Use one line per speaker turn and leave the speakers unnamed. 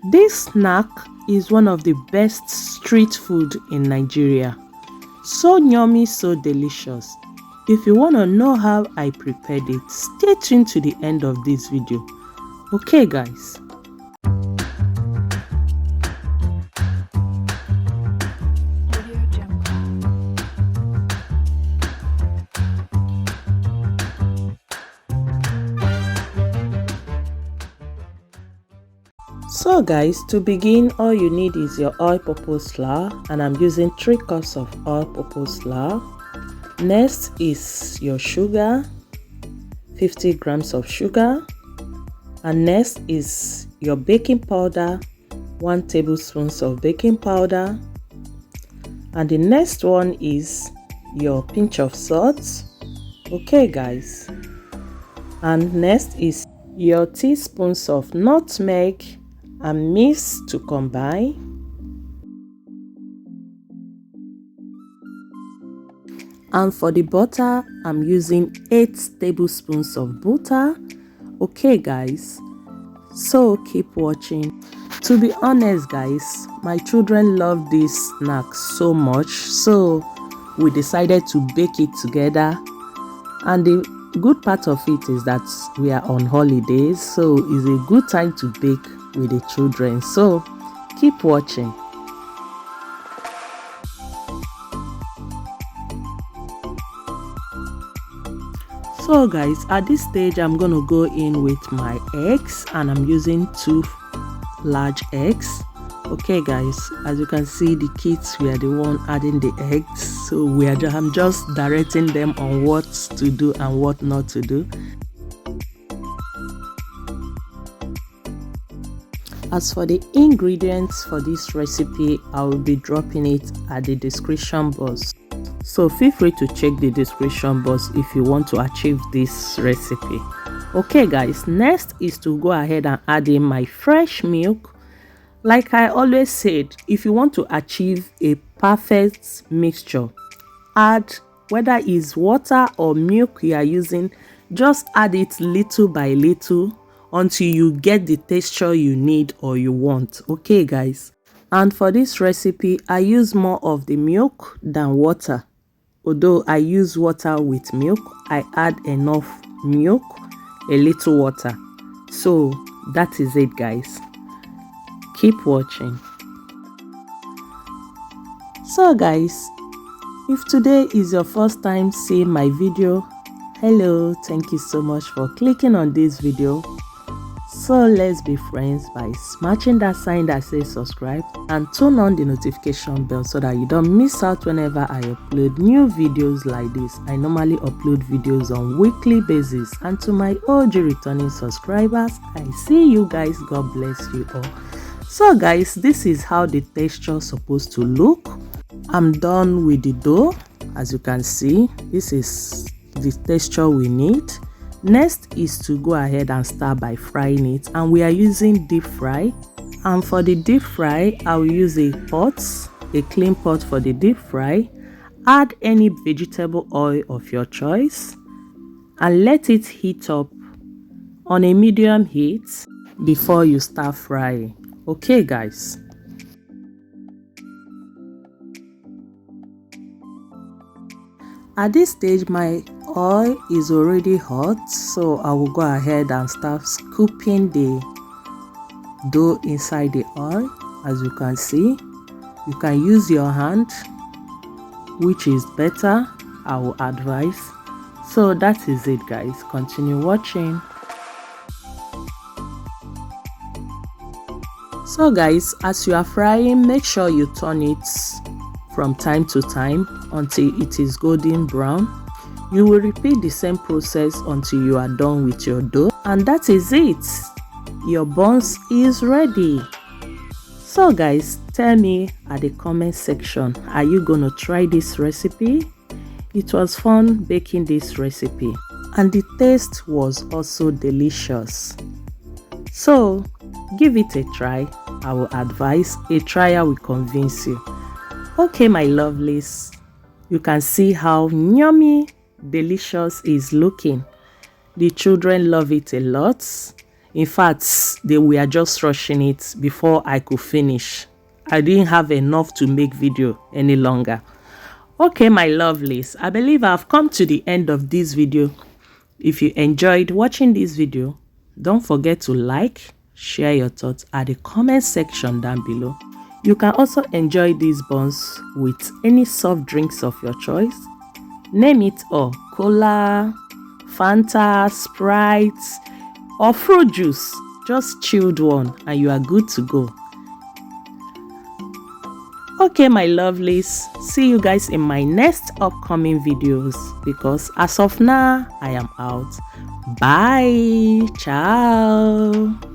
This snack is one of the best street food in Nigeria. So yummy, so delicious. If you want to know how I prepared it, stay tuned to the end of this video. Okay guys. So guys, to begin, all you need is your all-purpose flour, and I'm using 3 cups of all-purpose flour. Next is your sugar, 50 grams of sugar, and next is your baking powder, 1 tablespoon of baking powder, and the next one is your pinch of salt. Okay guys, and next is your teaspoons of nutmeg and mix to combine. And for the butter, I'm using 8 tablespoons of butter. Okay guys, so keep watching. To be honest guys, my children love this snack so much, so we decided to bake it together. And the good part of it is that we are on holidays, so it's a good time to bake with the children. So keep watching. So guys, at this stage I'm gonna go in with my eggs, and I'm using 2 large eggs. Okay guys, as you can see, the kids were the one adding the eggs, so I'm just directing them on what to do and what not to do. As for the ingredients for this recipe, I will be dropping it at the description box, so feel free to check the description box if you want to achieve this recipe. Okay guys, next is to go ahead and add in my fresh milk. Like I always said, if you want to achieve a perfect mixture, add, whether it's water or milk you are using, just add it little by little until you get the texture you need or you want. Okay guys, and for this recipe I use more of the milk than water. Although I use water with milk, I add enough milk, a little water. So that is it guys, keep watching. So guys, if today is your first time seeing my video, hello, thank you so much for clicking on this video. So let's be friends by smashing that sign that says subscribe and turn on the notification bell so that you don't miss out whenever I upload new videos like this. I normally upload videos on weekly basis, and to my OG returning subscribers, I see you guys. God bless you all. So guys, this is how the texture is supposed to look. I'm done with the dough. As you can see, this is the texture we need. Next is to go ahead and start by frying it, and we are using deep fry. And for the deep fry, I will use a pot, a clean pot for the deep fry. Add any vegetable oil of your choice and let it heat up on a medium heat before you start frying. Okay guys. At this stage my oil is already hot, so I will go ahead and start scooping the dough inside the oil. As you can see, you can use your hand, which is better, I will advise. So that is it guys, continue watching. So guys, as you are frying, make sure you turn it from time to time until it is golden brown. You will repeat the same process until you are done with your dough, and that is it. Your buns is ready. So guys, tell me at the comment section, are you gonna try this recipe? It was fun baking this recipe, and the taste was also delicious. So give it a try. I will advise a trial will convince you. Okay my lovelies, you can see how yummy delicious is looking. The children love it a lot. In fact, they were just rushing it before I could finish. I didn't have enough to make video any longer. Okay, my lovelies, I believe I've come to the end of this video. If you enjoyed watching this video, don't forget to like, share your thoughts at the comment section down below. You can also enjoy these buns with any soft drinks of your choice. Name it all: cola, Fanta, Sprite, or fruit juice. Just chilled one and you are good to go. Okay, my lovelies, see you guys in my next upcoming videos, because as of now I am out. Bye. Ciao.